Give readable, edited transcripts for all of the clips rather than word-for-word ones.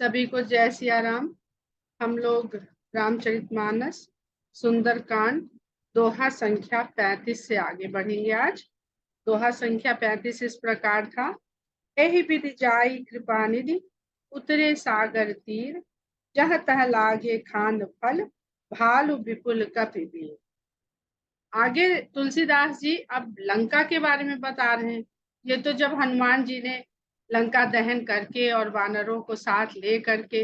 सभी को जय सिया राम। हम लोग रामचरितमानस सुंदरकांड दोहा संख्या 35 से आगे बढ़ेंगे। आज दोहा संख्या 35 इस प्रकार था। एहि विधि जाई कृपा निधि, उतरे सागर तीर, जह तह लागे खान फल, भालु विपुल कपि बीर। आगे तुलसीदास जी अब लंका के बारे में बता रहे हैं। ये तो जब हनुमान जी ने लंका दहन करके और वानरों को साथ ले करके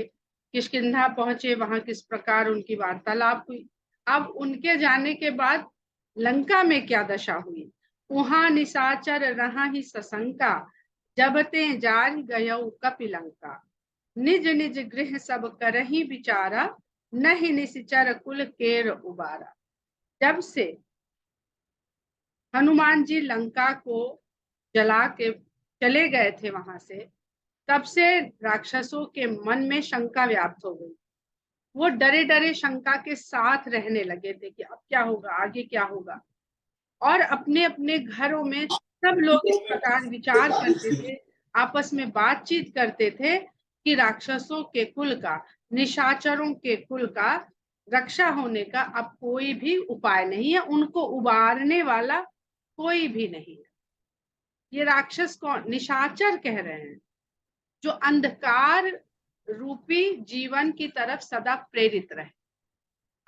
किष्किंधा पहुंचे, वहां किस प्रकार उनकी वार्तालाप हुई। अब उनके जाने के बाद लंका में क्या दशा हुई। वहां निशाचर रहा ही सशंका, जब ते जार गयौ कपिलंका। निज निज गृह सब करही विचारा, नहीं निशिचर कुल केर उबारा। जब से हनुमान जी लंका को जला के चले गए थे वहां से, तब से राक्षसों के मन में शंका व्याप्त हो गई। वो डरे डरे शंका के साथ रहने लगे थे कि अब क्या होगा, आगे क्या होगा। और अपने अपने घरों में सब लोग इस प्रकार विचार करते थे, आपस में बातचीत करते थे कि राक्षसों के कुल का, निशाचरों के कुल का रक्षा होने का अब कोई भी उपाय नहीं है, उनको उबारने वाला कोई भी नहीं है। ये राक्षस कौन? निशाचर कह रहे हैं, जो अंधकार रूपी जीवन की तरफ सदा प्रेरित रहे।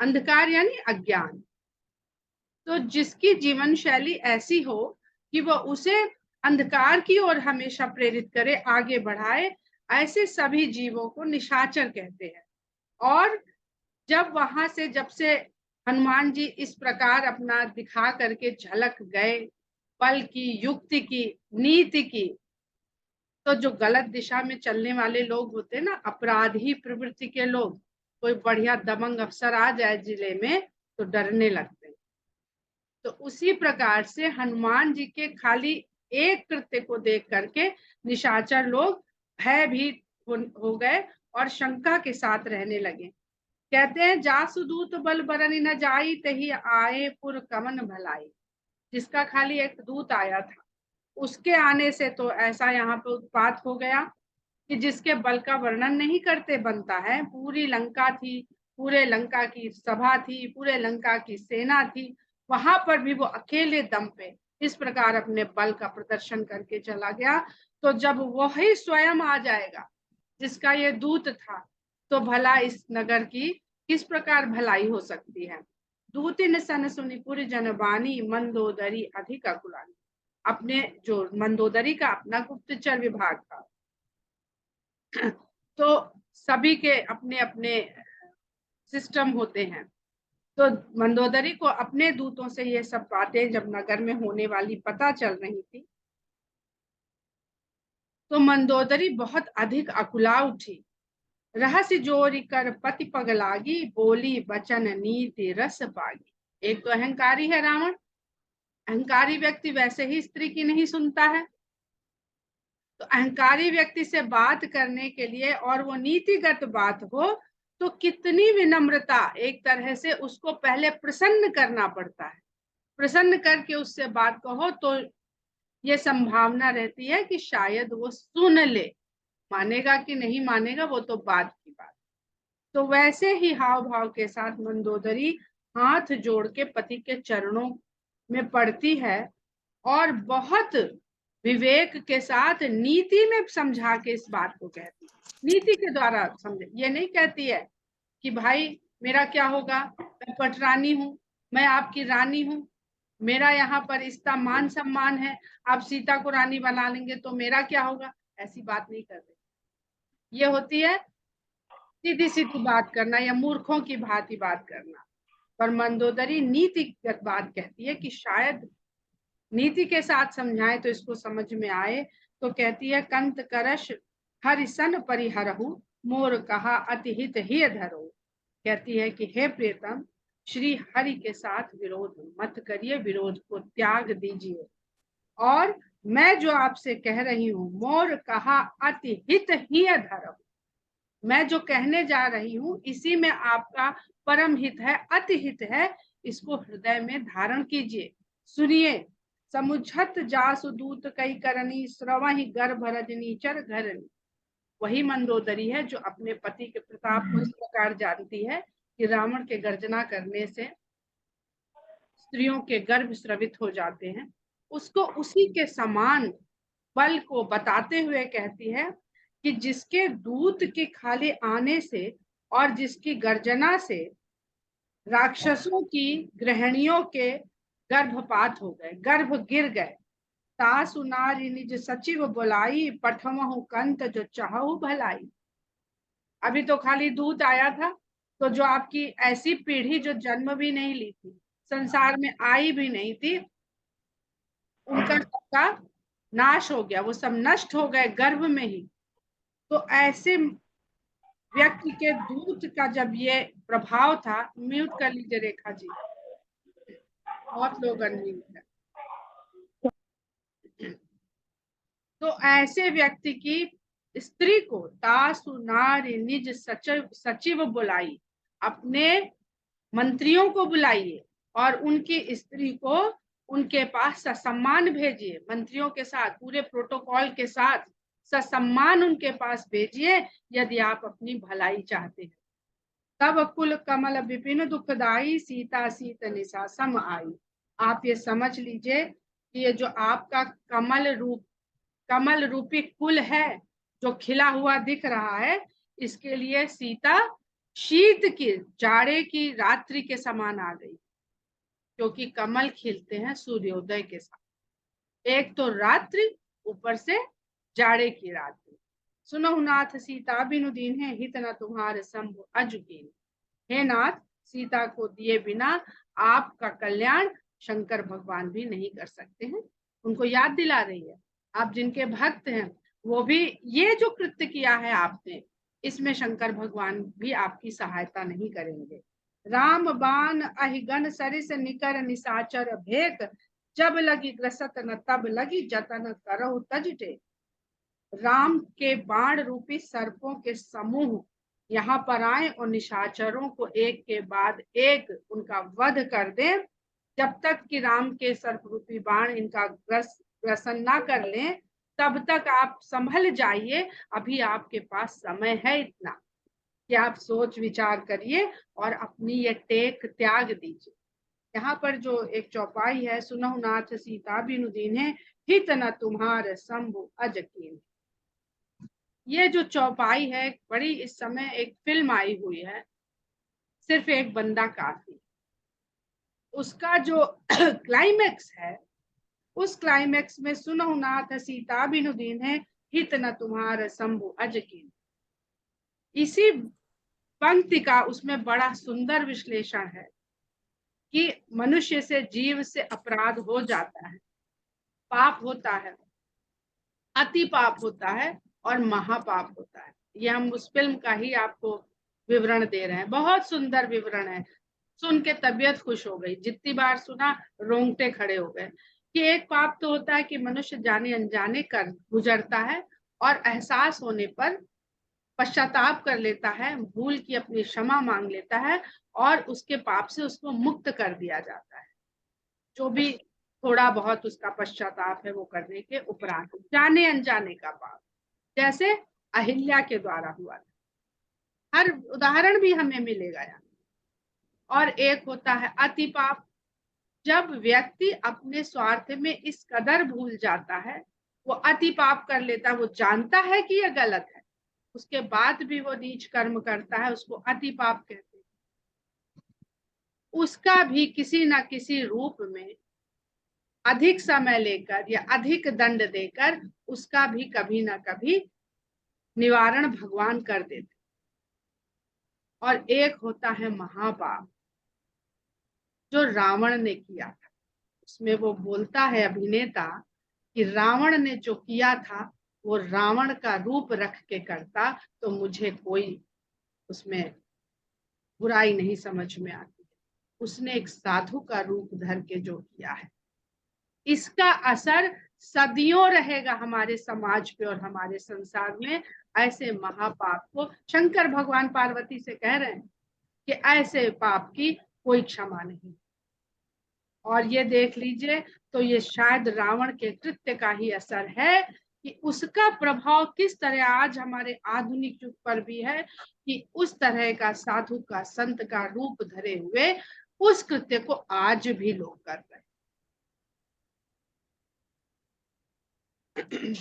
अंधकार यानी अज्ञान। तो जिसकी जीवन शैली ऐसी हो कि वह उसे अंधकार की ओर हमेशा प्रेरित करे, आगे बढ़ाए, ऐसे सभी जीवों को निशाचर कहते हैं। और जब से हनुमान जी इस प्रकार अपना दिखा करके झलक गए, बल की, युक्ति की, नीति की, तो जो गलत दिशा में चलने वाले लोग होते हैं ना, अपराधी प्रवृत्ति के लोग, कोई बढ़िया दबंग अफसर आ जाए जिले में तो डरने लगते हैं। तो उसी प्रकार से हनुमान जी के खाली एक कृत्य को देख करके निशाचर लोग भयभीत हो गए और शंका के साथ रहने लगे। कहते हैं, जासु दूत बल बरनि न जाई, तही आए पुर कमन भलाई। जिसका खाली एक दूत आया था, उसके आने से तो ऐसा यहाँ पे उत्पात हो गया कि जिसके बल का वर्णन नहीं करते बनता है। पूरी लंका थी, पूरे लंका की सभा थी, पूरे लंका की सेना थी, वहां पर भी वो अकेले दम पे इस प्रकार अपने बल का प्रदर्शन करके चला गया। तो जब वही स्वयं आ जाएगा जिसका ये दूत था, तो भला इस नगर की किस प्रकार भलाई हो सकती है। दूतिन सन सुनि पुर जनबानी, मंदोदरी अधिक अकुलानी। अपने जो मंदोदरी का अपना गुप्तचर विभाग था, तो सभी के अपने अपने सिस्टम होते हैं। तो मंदोदरी को अपने दूतों से ये सब बातें जब नगर में होने वाली पता चल रही थी, तो मंदोदरी बहुत अधिक अकुला उठी। रहस्य जोरी कर पति पगलागी, बोली बचन नीति रस पागी। एक तो अहंकारी है रावण। अहंकारी व्यक्ति वैसे ही स्त्री की नहीं सुनता है, तो अहंकारी व्यक्ति से बात करने के लिए, और वो नीतिगत बात हो, तो कितनी विनम्रता, एक तरह से उसको पहले प्रसन्न करना पड़ता है। प्रसन्न करके उससे बात कहो तो ये संभावना रहती है कि शायद वो सुन ले। मानेगा कि नहीं मानेगा वो तो बात की बात। तो वैसे ही हाव भाव के साथ मंदोदरी हाथ जोड़ के पति के चरणों में पड़ती है और बहुत विवेक के साथ नीति में समझा के इस बात को कहती है। नीति के द्वारा समझे, ये नहीं कहती है कि भाई मेरा क्या होगा, मैं पटरानी हूँ, मैं आपकी रानी हूँ, मेरा यहाँ पर इसका मान सम्मान है, आप सीता को रानी बना लेंगे तो मेरा क्या होगा। ऐसी बात नहीं करते। ये होती है सीधी सीधी बात करना या मूर्खों की भांति बात करना। पर मंदोदरी नीतिगत बात कहती है कि शायद नीति के साथ समझाए तो इसको समझ में आए। तो कहती है, कंत करश हरिसन परिहरहु, मोर कहा अति हित ही धरो। कहती है कि हे प्रियतम, श्री हरि के साथ विरोध मत करिए, विरोध को त्याग दीजिए। और मैं जो आपसे कह रही हूँ, मोर कहा अति हित ही धरो, मैं जो कहने जा रही हूँ इसी में आपका परम हित है, अति हित है। इसको हृदय में धारण कीजिए, सुनिए। समुझत जासु दूत कई करनी, श्रवहि गर्भ रजनी चर घरनी। वही मंदोदरी है जो अपने पति के प्रताप को इस प्रकार जानती है कि रावण के गर्जना करने से स्त्रियों के गर्भ स्रवित हो जाते हैं, उसको उसी के समान बल को बताते हुए कहती है कि जिसके दूत के खाली आने से और जिसकी गर्जना से राक्षसों की गृहिणियों के गर्भपात हो गए, गर्भ गिर गए। तासु नारी निज सचिव बुलाई, पठमहु कंत जो चाहु भलाई। अभी तो खाली दूत आया था, तो जो आपकी ऐसी पीढ़ी जो जन्म भी नहीं ली थी, संसार में आई भी नहीं थी, उनका सबका नाश हो गया, वो सब नष्ट हो गए गर्भ में ही। तो ऐसे व्यक्ति के दूत का जब ये प्रभाव था, म्यूट कर लीजिए रेखा जी, बहुत लोग अनम्यूट है। तो ऐसे व्यक्ति की स्त्री को तासु नारी निज सचिव बुलाई, अपने मंत्रियों को बुलाइए और उनकी स्त्री को उनके पास ससम्मान भेजिए, मंत्रियों के साथ पूरे प्रोटोकॉल के साथ ससम्मान उनके पास भेजिए यदि आप अपनी भलाई चाहते हैं। तब कुल कमल विपिन दुखदाई, सीता सीत निशा सम आई। आप ये समझ लीजिए कि ये जो आपका कमल रूपी कुल है जो खिला हुआ दिख रहा है, इसके लिए सीता शीत की जाड़े की रात्रि के समान आ गई, क्योंकि कमल खिलते हैं सूर्योदय के साथ। एक तो रात्रि, ऊपर से जाड़े की रात्रि। सुनो नाथ सीता बिनु दीन है, हित न तुम्हारे शंभु अजुकीन। हे नाथ, सीता को दिए बिना आपका कल्याण शंकर भगवान भी नहीं कर सकते हैं। उनको याद दिला रही है, आप जिनके भक्त हैं वो भी ये जो कृत्य किया है आपने, इसमें शंकर भगवान भी आपकी सहायता नहीं करेंगे। राम बाण अहिगन सरिस निकर निशाचर भेक, जब लगी ग्रसत न तब लगी जतन करहु तजटे। राम के बाण रूपी सर्पों के समूह यहाँ पर आए और निशाचरों को एक के बाद एक उनका वध कर दे। जब तक कि राम के सर्प रूपी बाण इनका ग्रसन ना कर लें, तब तक आप संभल जाइए, अभी आपके पास समय है इतना कि आप सोच विचार करिए और अपनी ये टेक त्याग दीजिए। यहाँ पर जो एक चौपाई है, सुनहु नाथ सीता बिनु दीन्हे, हित न तुम्हारे शंभु अजकीन। ये जो चौपाई है, बड़ी इस समय एक फिल्म आई हुई है, सिर्फ एक बंदा काफी। उसका जो क्लाइमेक्स है, उस क्लाइमेक्स में सुनहु नाथ सीता बिनु दीन्हे, हित न तुम्हारे शंभु अजकीन। इसी पंक्ति का उसमें बड़ा सुंदर विश्लेषण है कि मनुष्य से, जीव से अपराध हो जाता है, पाप होता है, अति पाप होता है और महापाप होता है। ये हम उस फिल्म का ही आपको विवरण दे रहे हैं, बहुत सुंदर विवरण है, सुन के तबीयत खुश हो गई, जितनी बार सुना रोंगटे खड़े हो गए। कि एक पाप तो होता है कि मनुष्य जाने अनजाने कर गुजरता है और एहसास होने पर पश्चाताप कर लेता है, भूल की अपनी क्षमा मांग लेता है और उसके पाप से उसको मुक्त कर दिया जाता है। जो भी थोड़ा बहुत उसका पश्चाताप है वो करने के उपरांत, जाने अनजाने का पाप, जैसे अहिल्या के द्वारा हुआ था। हर उदाहरण भी हमें मिलेगा यहाँ। और एक होता है अति पाप, जब व्यक्ति अपने स्वार्थ में इस कदर भूल जाता है, वो अति पाप कर लेता है, वो जानता है कि यह गलत है, उसके बाद भी वो नीच कर्म करता है, उसको अति पाप कहते हैं। उसका भी किसी न किसी रूप में अधिक समय लेकर या अधिक दंड देकर उसका भी कभी ना कभी निवारण भगवान कर देते। और एक होता है महापाप, जो रावण ने किया था। उसमें वो बोलता है अभिनेता कि रावण ने जो किया था वो रावण का रूप रख के करता तो मुझे कोई उसमें बुराई नहीं समझ में आती। उसने एक साधु का रूप धर के जो किया है, इसका असर सदियों रहेगा हमारे समाज पे और हमारे संसार में। ऐसे महापाप को शंकर भगवान पार्वती से कह रहे हैं कि ऐसे पाप की कोई क्षमा नहीं। और ये देख लीजिए, तो ये शायद रावण के कृत्य का ही असर है कि उसका प्रभाव किस तरह आज हमारे आधुनिक युग पर भी है, कि उस तरह का साधु का संत का रूप धरे हुए उस कृत्य को आज भी लोग कर रहे हैं।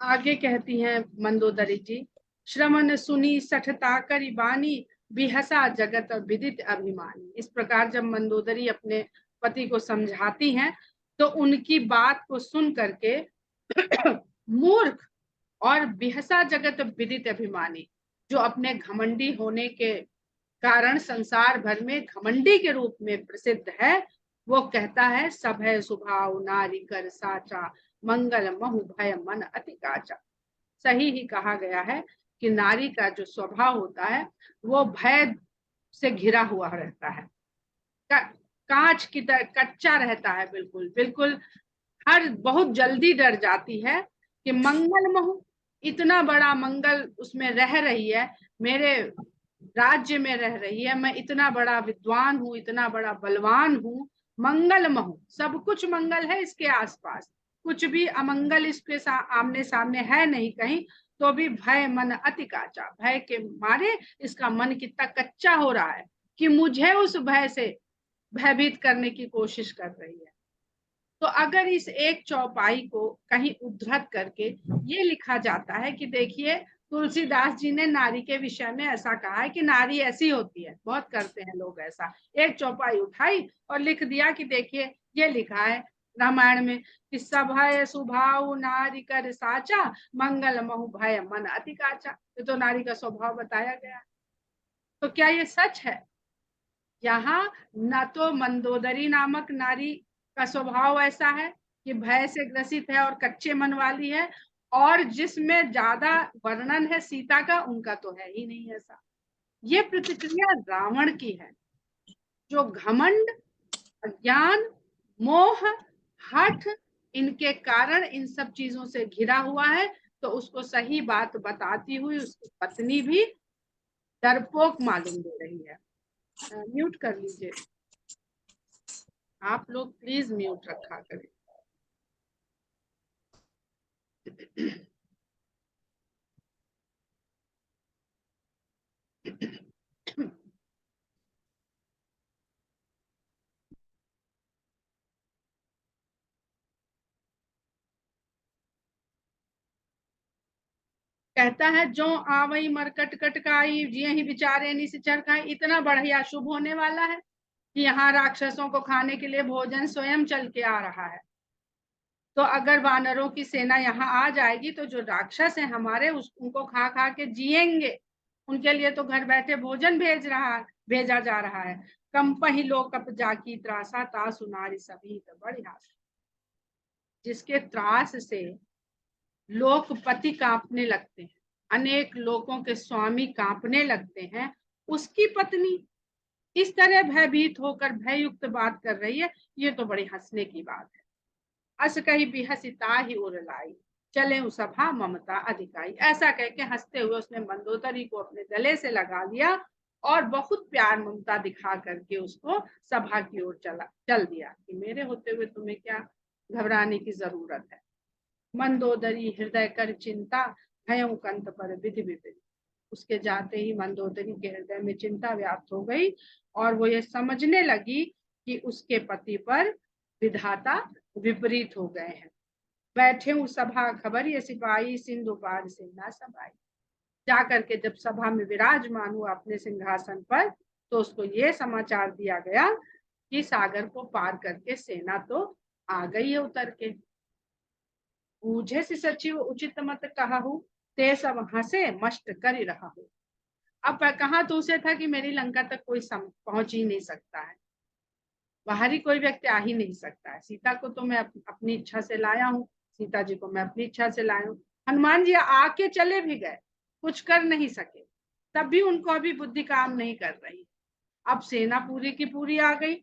आगे कहती हैं मंदोदरी जी, श्रमण सुनी सठता करी बानी, बिहसा जगत विदित अभिमानी। इस प्रकार जब मंदोदरी अपने पति को समझाती हैं तो उनकी बात को सुन करके मूर्ख और बिहसा जगत विदित अभिमानी, जो अपने घमंडी होने के कारण संसार भर में घमंडी के रूप में प्रसिद्ध है, वो कहता है सब है स्वभाव नारी कर साचा, मंगल महु भय मन अति काचा। सही ही कहा गया है कि नारी का जो स्वभाव होता है वो भय से घिरा हुआ रहता है, कांच की तरह कच्चा रहता है, बिल्कुल बिल्कुल हर बहुत जल्दी डर जाती है कि मंगल महु, इतना बड़ा मंगल उसमें रह रही है, मेरे राज्य में रह रही है, मैं इतना बड़ा विद्वान हूँ, इतना बड़ा बलवान हूँ, मंगल महु, सब कुछ मंगल है इसके आसपास, कुछ भी अमंगल इसके आमने सामने है नहीं कहीं, तो भी भय मन अति काचा, भय के मारे इसका मन कितना कच्चा हो रहा है कि मुझे उस भय से भयभीत करने की कोशिश कर रही है। तो अगर इस एक चौपाई को कहीं उद्धृत करके ये लिखा जाता है कि देखिए तुलसीदास जी ने नारी के विषय में ऐसा कहा है कि नारी ऐसी होती है, बहुत करते हैं लोग ऐसा, एक चौपाई उठाई और लिख दिया कि देखिए ये लिखा है रामायण में कि सभय सुभाव नारी कर साचा, मंगल महु भय मन अति काचा, तो नारी का स्वभाव बताया गया। तो क्या ये सच है? यहाँ न तो मंदोदरी नामक नारी का स्वभाव ऐसा है कि भय से ग्रसित है और कच्चे मन वाली है, और जिसमें ज्यादा वर्णन है सीता का, उनका तो है ही नहीं ऐसा। ये प्रतिक्रिया रावण की है, जो घमंड, अज्ञान, मोह, हठ, इनके कारण इन सब चीजों से घिरा हुआ है। तो उसको सही बात बताती हुई उसकी पत्नी भी डरपोक मालूम दे रही है। म्यूट कर लीजिए आप लोग, प्लीज म्यूट रखा करें। कहता है जो आवई मरकट कटकाई, जिये ही बिचारे निश्चर खाए, इतना बढ़िया शुभ होने वाला है कि यहाँ राक्षसों को खाने के लिए भोजन स्वयं चल के आ रहा है। तो अगर वानरों की सेना यहाँ आ जाएगी तो जो राक्षस है हमारे उनको खा खा के जिएंगे, उनके लिए तो घर बैठे भोजन भेजा जा रहा है। कंपही लोकप जाकी त्रासा ता सुनारी सभी तो बढ़िया, जिसके त्रास से लोकपति कांपने लगते हैं, अनेक लोगों के स्वामी कांपने लगते हैं, उसकी पत्नी इस तरह भयभीत होकर भययुक्त बात कर रही है, ये तो बड़ी हंसने की बात है। अस कही भी हंसिता ही उर लाई, चले सभा ममता अधिकाई। ऐसा कह के हंसते हुए उसने मंदोदरी को अपने गले से लगा लिया और बहुत प्यार ममता दिखा करके उसको सभा की ओर चल दिया कि मेरे होते हुए तुम्हें क्या घबराने की जरूरत है। मंदोदरी हृदय कर चिंता, भयं कंत पर विधि विपिन। उसके जाते ही मंदोदरी के हृदय में चिंता व्याप्त हो गई और वो ये समझने लगी कि उसके पति पर विधाता विपरीत हो गए हैं। बैठे हूँ सभा खबर ये सिपाही, सिंधु पार से ना सभाई। जाकर के जब सभा में विराजमान हुआ अपने सिंहासन पर, तो उसको ये समाचार दिया गया कि सागर को पार करके सेना तो आ गई है उतर के। बूझे से सचिव उचित मत कहूँ, ते सब हंसे मस्त कर रहा हूँ। अब कहा तो उसे था कि मेरी लंका तक कोई पहुंच ही नहीं सकता है, बाहरी कोई व्यक्ति आ ही नहीं सकता है। सीता को तो मैं अपनी इच्छा से लाया हूँ, सीता जी को मैं अपनी इच्छा से लाया हूँ। हनुमान जी आके चले भी गए, कुछ कर नहीं सके, तब भी उनको अभी बुद्धि काम नहीं कर रही। अब सेना पूरी की पूरी आ गई,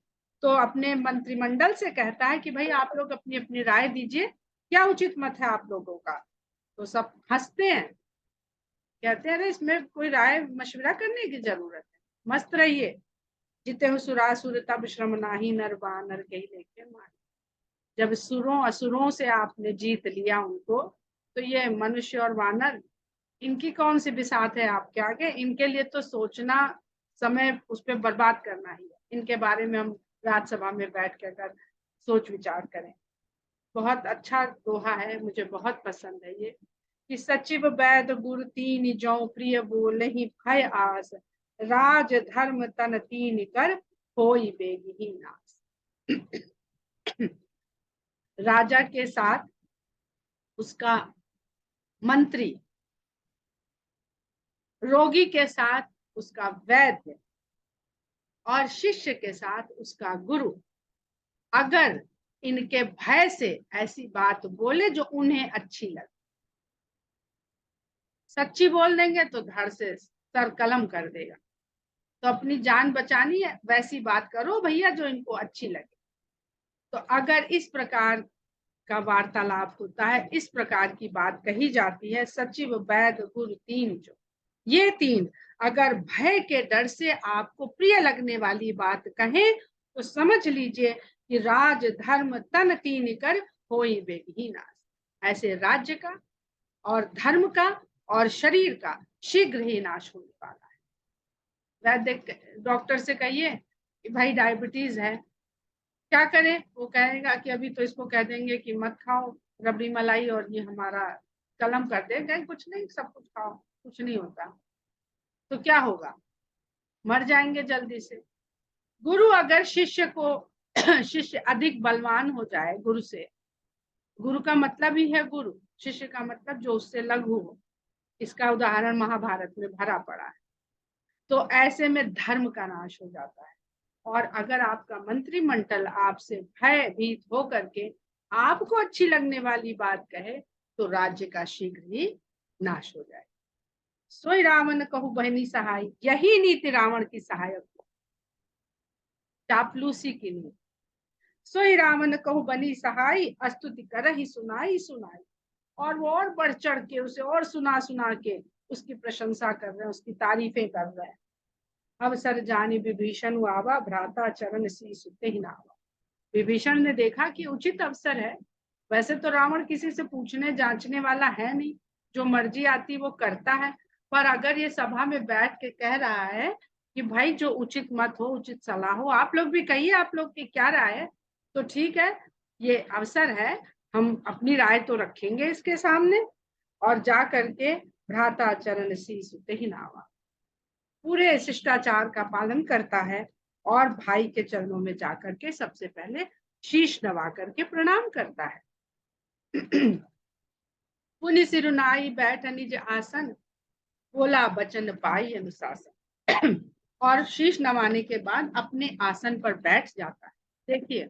तो अपने मंत्रिमंडल से कहता है कि भाई आप लोग अपनी अपनी राय दीजिए, क्या उचित मत है आप लोगों का। तो सब हंसते हैं, कहते हैं अरे इसमें कोई राय मशवरा करने की जरूरत है, मस्त रहिए। जिते हो सुरासुर तब श्रम नाही, नर बानर के ही लेके मारे। जब सुरों असुरों से आपने जीत लिया उनको, तो ये मनुष्य और वानर, इनकी कौन सी बिसात है आपके आगे? इनके लिए तो सोचना, समय उस पर बर्बाद करना ही है। इनके बारे में हम राज्यसभा में बैठ कर अगर सोच विचार करें। बहुत अच्छा दोहा है, मुझे बहुत पसंद है ये, कि सचिव वैद गुरु तीन जौ प्रिय बोलहि भय आस, राज धर्म तन तीन कर होई बेगहि नास। राजा के साथ उसका मंत्री, रोगी के साथ उसका वैद्य, और शिष्य के साथ उसका गुरु, अगर इनके भय से ऐसी बात बोले जो उन्हें अच्छी लगे, सच्ची बोल देंगे तो धड़ से सर कलम कर देगा। तो अपनी जान बचानी है, वैसी बात करो भैया जो इनको अच्छी लगे। तो अगर इस प्रकार का वार्तालाप होता है, इस प्रकार की बात कही जाती है, सचिव वैद्य गुरु तीन जो, ये तीन अगर भय के डर से आपको प्रिय लगने वाली बात कहें तो समझ लीजिए कि राज धर्म तन तीन कर होई बेगहि नाश। ऐसे राज्य का और धर्म का और शरीर का शीघ्र ही नाश होने वाला है। वैद्य डॉक्टर से कहिए कि भाई डायबिटीज है, क्या करें? वो कहेगा कि अभी तो इसको कह देंगे कि मत खाओ रबड़ी मलाई और ये हमारा कलम कर देगा, कुछ नहीं, सब कुछ खाओ, कुछ नहीं होता। तो क्या होगा? मर जाएंगे जल्दी से। गुरु अगर शिष्य को शिष्य अधिक बलवान हो जाए गुरु से, गुरु का मतलब ही है गुरु, शिष्य का मतलब जो उससे लघु हो, इसका उदाहरण महाभारत में भरा पड़ा है। तो ऐसे में धर्म का नाश हो जाता है। और अगर आपका मंत्रिमंडल आपसे भयभीत होकर के आपको अच्छी लगने वाली बात कहे तो राज्य का शीघ्र ही नाश हो जाए। सोई रावण कहु बहनी सहाय, यही नीति रावण की सहायक हो, चापलूसी की नीति। सोई रावण कहु बनी सहाय, स्तुति करहि सुनाई सुनाई। और वो और बढ़ चढ़ के उसे और सुना सुना के उसकी प्रशंसा कर रहे हैं, उसकी तारीफें कर रहे हैं। अवसर जानी विभीषण आवा, भ्राता चरण शीस तेहि नावा। विभीषण ने देखा कि उचित अवसर है। वैसे तो रावण किसी से पूछने जांचने वाला है नहीं, जो मर्जी आती वो करता है। पर अगर ये सभा में बैठ के कह रहा है कि भाई जो उचित मत हो, उचित सलाह हो, आप लोग भी कहिए आप लोग की क्या राय है, तो ठीक है, ये अवसर है, हम अपनी राय तो रखेंगे इसके सामने। और जा करके भ्राता चरण शीस तेहि नावा, पूरे शिष्टाचार का पालन करता है और भाई के चरणों में जाकर के सबसे पहले शीश नवा करके प्रणाम करता है। पुनि सिरुनाई बैठ निज आसन, बोला बचन पाई अनुशासन। और शीश नवाने के बाद अपने आसन पर बैठ जाता है। देखिए,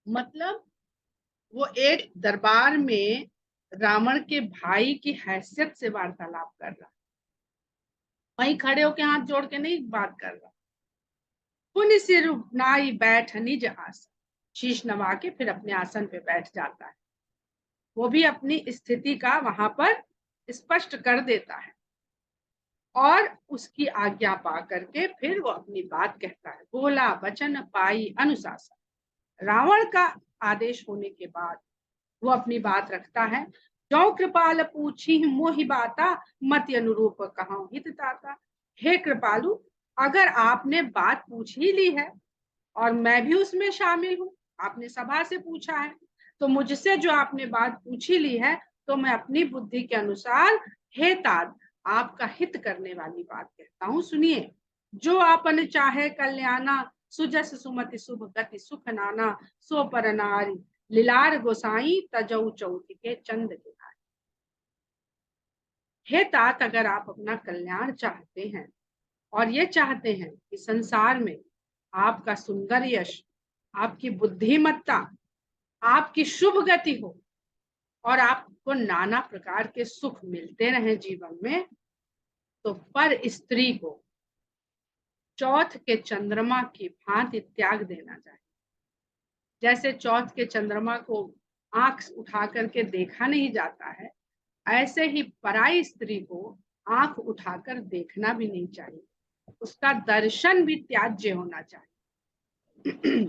मतलब वो एक दरबार में रावण के भाई की हैसियत से वार्तालाप कर रहा, वहीं खड़े होकर हाथ जोड़ के नहीं बात कर रहा। पुनि सिर नाई बैठ निज आसन, शीश नवा के फिर अपने आसन पे बैठ जाता है। वो भी अपनी स्थिति का वहां पर स्पष्ट कर देता है और उसकी आज्ञा पा करके फिर वो अपनी बात कहता है। बोला वचन पाई अनुशासन, रावण का आदेश होने के बाद वो अपनी बात रखता है। जो कृपाल पूछी मोहि बाता, मति अनुरूप कहां हित ताता। हे कृपालु, अगर आपने बात पूछ ही ली है और मैं भी उसमें शामिल हूँ, आपने सभा से पूछा है, तो मुझसे जो आपने बात पूछी ली है तो मैं अपनी बुद्धि के अनुसार हे तात आपका हित करने वाली बात कहता हूँ। सुनिए, जो आपन चाहे कल्याणा, सुजस सुमति शुभ गति सुख नाना, सो पर नारी लीलार गोसाई तजऊ चौथ के चंद के। हे तात, अगर आप अपना कल्याण चाहते हैं और ये चाहते हैं कि संसार में आपका सुंदर यश, आपकी बुद्धिमत्ता, आपकी शुभ गति हो और आपको नाना प्रकार के सुख मिलते रहे जीवन में, तो पर स्त्री को चौथ के चंद्रमा की भांति त्याग देना चाहिए। जैसे चौथ के चंद्रमा को आंख उठा करके देखा नहीं जाता है, ऐसे ही पराई स्त्री को आंख उठाकर देखना भी नहीं चाहिए, उसका दर्शन भी त्याज्य होना चाहिए।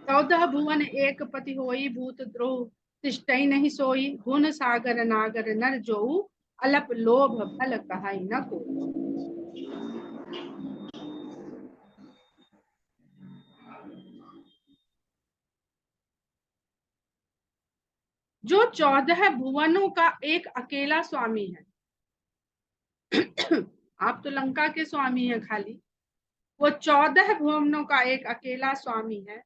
14 भुवन एक पति होई, भूत द्रोह तिष्ठई नहीं सोई, हुन सागर नागर नर जोऊ, अलप लोभ भल कहाई न को। जो 14 भुवनों का एक अकेला स्वामी है आप तो लंका के स्वामी हैं खाली, वो 14 भुवनों का एक अकेला स्वामी है।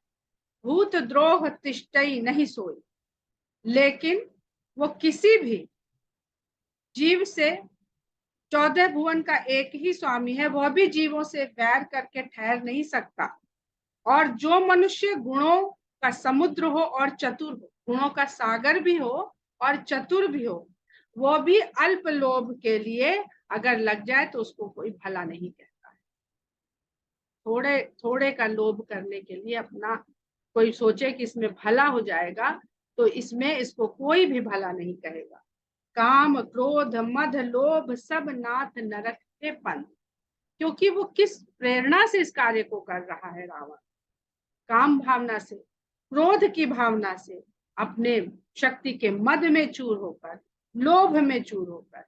भूत द्रोह तिष्ठई नहीं सोई, लेकिन वो किसी भी जीव से 14 भुवन का एक ही स्वामी है, वह भी जीवों से वैर करके ठहर नहीं सकता। और जो मनुष्य गुणों का समुद्र हो और चतुर हो, गुणों का सागर भी हो और चतुर भी हो, वो भी अल्प लोभ के लिए अगर लग जाए तो उसको कोई भला नहीं कहता है। थोड़े थोड़े का लोभ करने के लिए अपना कोई सोचे कि इसमें भला हो जाएगा, तो इसमें इसको कोई भी भला नहीं कहेगा। काम क्रोध मद लोभ सब नाथ नरक के पंथ, क्योंकि वो किस प्रेरणा से इस कार्य को कर रहा है रावण। काम भावना से, क्रोध की भावना से, अपने शक्ति के मद में चूर होकर, लोभ में चूर होकर।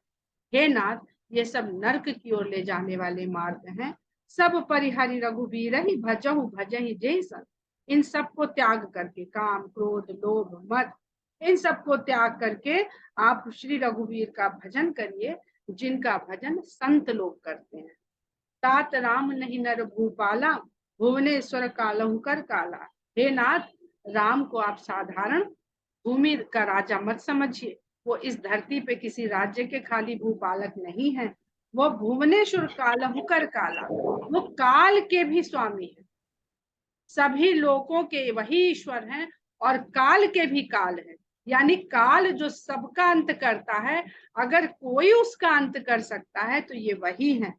हे नाथ, ये सब नरक की ओर ले जाने वाले मार्ग हैं। सब परिहरि रघुबीर ही भजहु भजहि जय सन। इन सब को त्याग करके, काम क्रोध लोभ मद, इन सब को त्याग करके आप श्री रघुवीर का भजन करिए, जिनका भजन संत लोग करते हैं। तात राम नहीं नर भूपाला, भुवनेश्वर कालहुकर काला। हे नाथ, राम को आप साधारण भूमि का राजा मत समझिए। वो इस धरती पे किसी राज्य के खाली भूपालक नहीं है, वो भुवनेश्वर कालहुकर काला, वो काल के भी स्वामी है। सभी लोगों के वही ईश्वर हैं और काल के भी काल है। यानी काल जो सबका अंत करता है, अगर कोई उसका अंत कर सकता है तो ये वही है।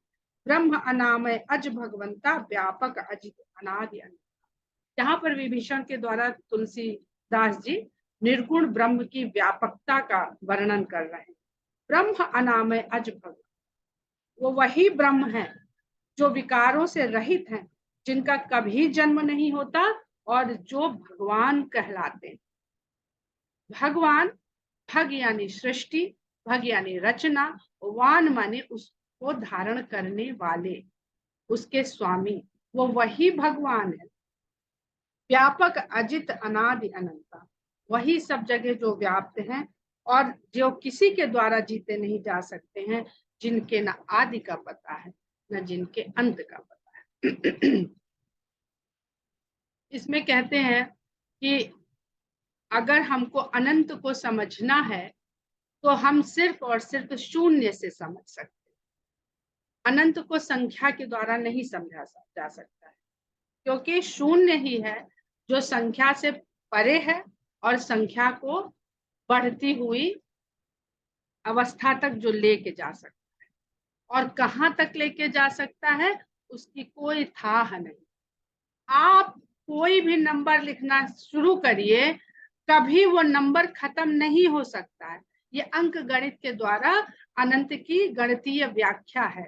ब्रह्म अनामय अज भगवंता, व्यापक अजित अनादि अनंत। यहाँ पर विभीषण के द्वारा तुलसीदास जी निर्गुण ब्रह्म की व्यापकता का वर्णन कर रहे हैं। ब्रह्म अनामय अज भगवंता, वो वही ब्रह्म है जो विकारों से रहित हैं, जिनका कभी जन्म नहीं होता और जो भगवान कहलाते हैं। भगवान, भग यानी सृष्टि, भग यानी रचना, वान माने उसको धारण करने वाले, उसके स्वामी, वो वही भगवान है। व्यापक अजित अनादि अनंता, वही सब जगह जो व्याप्त हैं और जो किसी के द्वारा जीते नहीं जा सकते हैं, जिनके न आदि का पता है न जिनके अंत का पता है। इसमें कहते हैं कि अगर हमको अनंत को समझना है तो हम सिर्फ और सिर्फ शून्य से समझ सकते हैं। अनंत को संख्या के द्वारा नहीं समझा जा सकता है, क्योंकि शून्य ही है जो संख्या से परे है और संख्या को बढ़ती हुई अवस्था तक जो लेके जा सकता है। और कहाँ तक लेके जा सकता है उसकी कोई थाह नहीं। आप कोई भी नंबर लिखना शुरू करिए, कभी वो नंबर खत्म नहीं हो सकता है। ये अंक गणित के द्वारा अनंत की गणितीय व्याख्या है,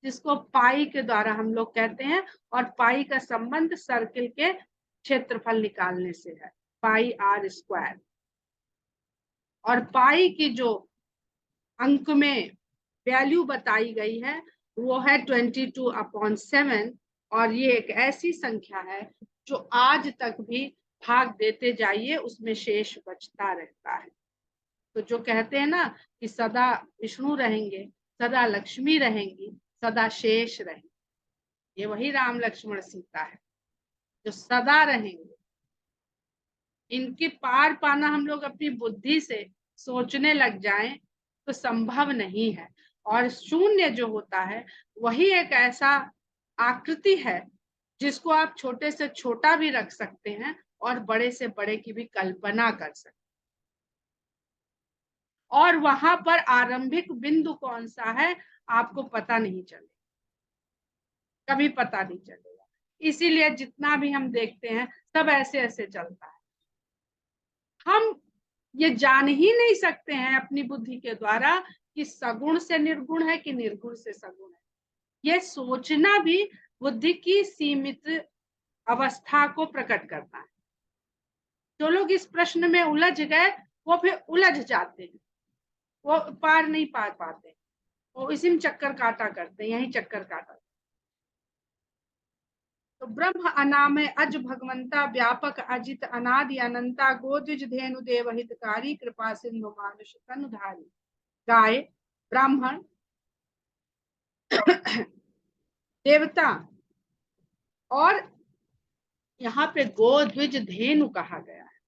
जिसको पाई के द्वारा हम लोग कहते हैं। और पाई का संबंध सर्किल के क्षेत्रफल निकालने से है, पाई आर स्क्वायर। और पाई की जो अंक में वैल्यू बताई गई है वो है 22/7। और ये एक ऐसी संख्या है जो आज तक भी भाग देते जाइए उसमें शेष बचता रहता है। तो जो कहते हैं ना कि सदा विष्णु रहेंगे, सदा लक्ष्मी रहेंगी, सदा शेष रहेंगे, ये वही राम लक्ष्मण सीता है जो सदा रहेंगे। इनके पार पाना हम लोग अपनी बुद्धि से सोचने लग जाएं तो संभव नहीं है। और शून्य जो होता है वही एक ऐसा आकृति है जिसको आप छोटे से छोटा भी रख सकते हैं और बड़े से बड़े की भी कल्पना कर सकते हैं। और वहां पर आरंभिक बिंदु कौन सा है आपको पता नहीं चलेगा, कभी पता नहीं चलेगा। इसीलिए जितना भी हम देखते हैं सब ऐसे ऐसे चलता है। हम ये जान ही नहीं सकते हैं अपनी बुद्धि के द्वारा कि सगुण से निर्गुण है कि निर्गुण से सगुण है। ये सोचना भी बुद्धि की सीमित अवस्था को प्रकट करता है। जो लोग इस प्रश्न में उलझ गए वो फिर उलझ जाते हैं, वो पार नहीं पा पाते, वो इसी में चक्कर काटा करते हैं, यही चक्कर काटा। तो ब्रह्म अनामय अज भगवंता व्यापक अजित अनादि अनंता गोद्विज धेनु देव हितकारी कृपा सिंधु मानुष तनुधारी। गाय, ब्राह्मण, देवता और यहाँ पे गोद्विज धेनु कहा गया है,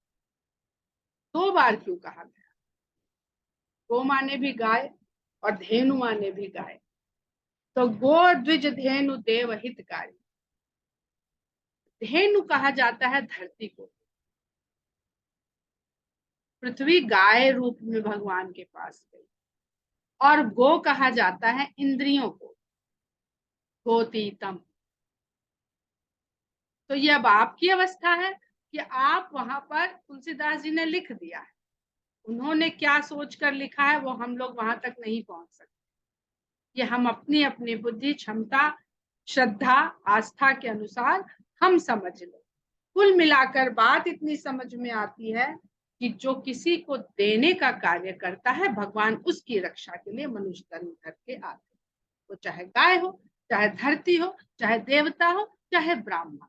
2 बार क्यों कहा गया? गो माने भी गाय और धेनु माने भी गाय। तो गोद्विज धेनु देव हितकारी, धेनु कहा जाता है धरती को, पृथ्वी गाय रूप में भगवान के पास गई, और गो कहा जाता है इंद्रियों को, गोतीतम। तो ये अब आपकी अवस्था है कि आप वहां पर, तुलसीदास जी ने लिख दिया है, उन्होंने क्या सोचकर लिखा है वो हम लोग वहां तक नहीं पहुंच सकते। ये हम अपनी अपनी बुद्धि, क्षमता, श्रद्धा, आस्था के अनुसार हम समझ लो। कुल मिलाकर बात इतनी समझ में आती है कि जो किसी को देने का कार्य करता है, भगवान उसकी रक्षा के लिए मनुष्य तन धर के आते, वो चाहे गाय हो, चाहे धरती हो, चाहे देवता हो, चाहे ब्राह्मण।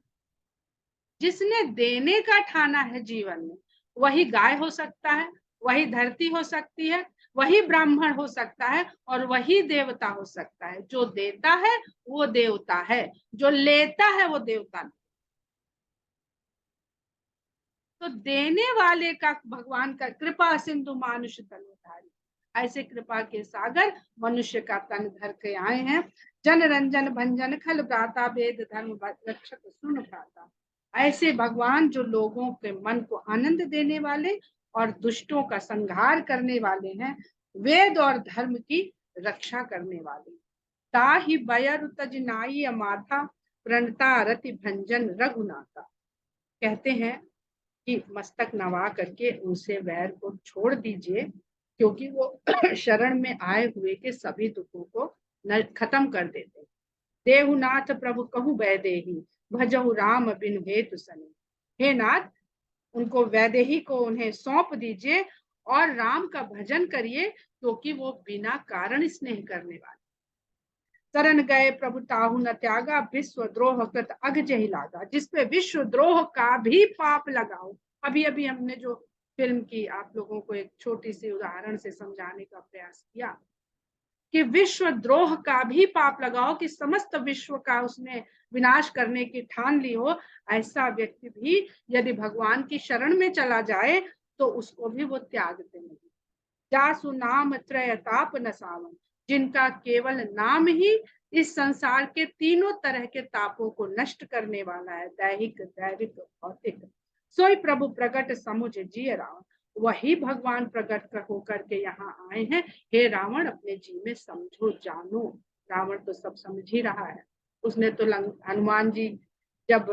जिसने देने का ठाना है जीवन में, वही गाय हो सकता है, वही धरती हो सकती है, वही ब्राह्मण हो सकता है, और वही देवता हो सकता है। जो देता है वो देवता है, जो लेता है वो देवता नहीं। तो देने वाले का भगवान का कृपा सिंधु मानुष तनुधारी, ऐसे कृपा के सागर मनुष्य का तन धर के आए हैं। जन रंजन भंजन खल भ्राता वेद धर्म रक्षक सुन भ्राता। ऐसे भगवान जो लोगों के मन को आनंद देने वाले और दुष्टों का संहार करने वाले हैं, वेद और धर्म की रक्षा करने वाले। ताहि बयर तज नाई माथा प्रणता रति भंजन रघुनाथा। कहते हैं कि मस्तक नवा करके उनसे वैर को छोड़ दीजिए, क्योंकि वो शरण में आए हुए के सभी दुखों को खत्म कर देते। देहुनाथ प्रभु कहु वैदेही भजहु राम बिन हेतु सने। हे नाथ, उनको वैदेही को उन्हें सौंप दीजिए और राम का भजन करिए, क्योंकि वो बिना कारण स्नेह करने वाले। शरण गए प्रभु ताहु न त्यागा विश्व द्रोह कृत अग जहि लागा। जिसपे विश्व द्रोह का भी पाप लगाओ। अभी अभी हमने जो फिल्म की, आप लोगों को एक छोटी सी उदाहरण से समझाने का प्रयास किया कि विश्व द्रोह का भी पाप लगाओ, कि समस्त विश्व का उसने विनाश करने की ठान ली हो, ऐसा व्यक्ति भी यदि भगवान की शरण में चला जाए तो उसको भी वो त्यागते नहीं। जासु नाम त्रय ताप न सावन, जिनका केवल नाम ही इस संसार के तीनों तरह के तापों को नष्ट करने वाला है, दैहिक दैविक भौतिक। सोई प्रभु प्रकट समुझ जिय रावण, वही भगवान प्रकट होकर के यहाँ आए हैं। हे रावण, अपने जी में समझो जानो। रावण तो सब समझ ही रहा है, उसने तो हनुमान जी जब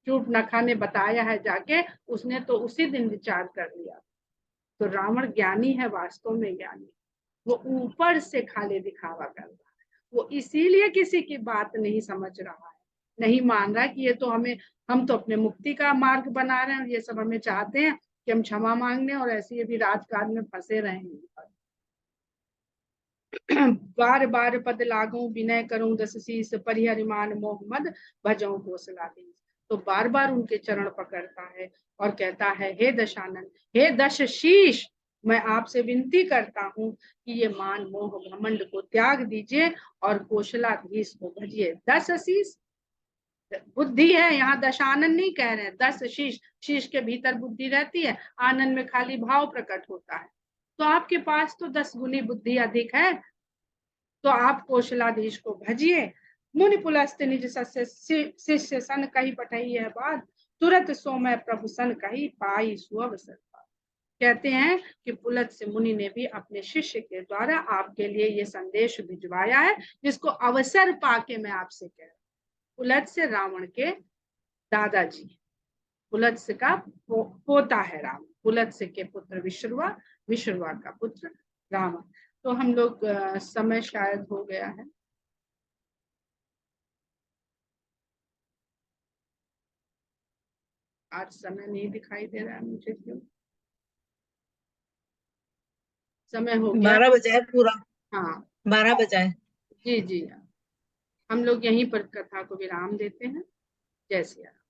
चूट नखा ने बताया है जाके, उसने तो उसी दिन विचार कर लिया। तो रावण ज्ञानी है, वास्तव में ज्ञानी, वो ऊपर से खाली दिखावा कर रहा है। वो इसीलिए किसी की बात नहीं समझ रहा है, नहीं मान रहा कि ये तो हमें, हम तो अपने मुक्ति का मार्ग बना रहे हैं, ये सब हमें चाहते हैं कि हम क्षमा मांगने और ऐसे भी राजकाज में फंसे रहेंगे। बार बार पद लागू विनय करूं दस शीस, परिहरिमान मोहम्मद भजों कौशला दीस। तो बार बार उनके चरण पकड़ता है और कहता है, हे दशानन, हे दश शीश, मैं आपसे विनती करता हूँ कि ये मान मोह घमंड को त्याग दीजिए और कौशलाधीश को भजिए। 10 शीश बुद्धि है, यहाँ दशानन नहीं कह रहे हैं, 10 शीश। शीश के भीतर बुद्धि रहती है, आनंद में खाली भाव प्रकट होता है। तो आपके पास तो 10 गुनी बुद्धि अधिक है, तो आप कौशलाधीश को भजिए। मुनि पुलस्त निज शिष्य सन कही पठई है बात, तुरंत सो मैं प्रभु सन कही पाई सुअवसर। कहते हैं कि पुलत से मुनि ने भी अपने शिष्य के द्वारा आपके लिए ये संदेश भिजवाया है, जिसको अवसर पाके मैं आपसे कह रहा हूँ। पुलत से रावण के दादाजी, पुलत से का पोता है रावण, पुलत से के पुत्र विश्रवा, विश्रवा का पुत्र रावण। तो हम लोग समय शायद हो गया है। आज समय नहीं दिखाई दे रहा है मुझे, क्यों? समय हो गया। 12 बजा है पूरा। हाँ 12 बजा है। जी जी, हम लोग यहीं पर कथा को विराम देते हैं। जय सिया राम।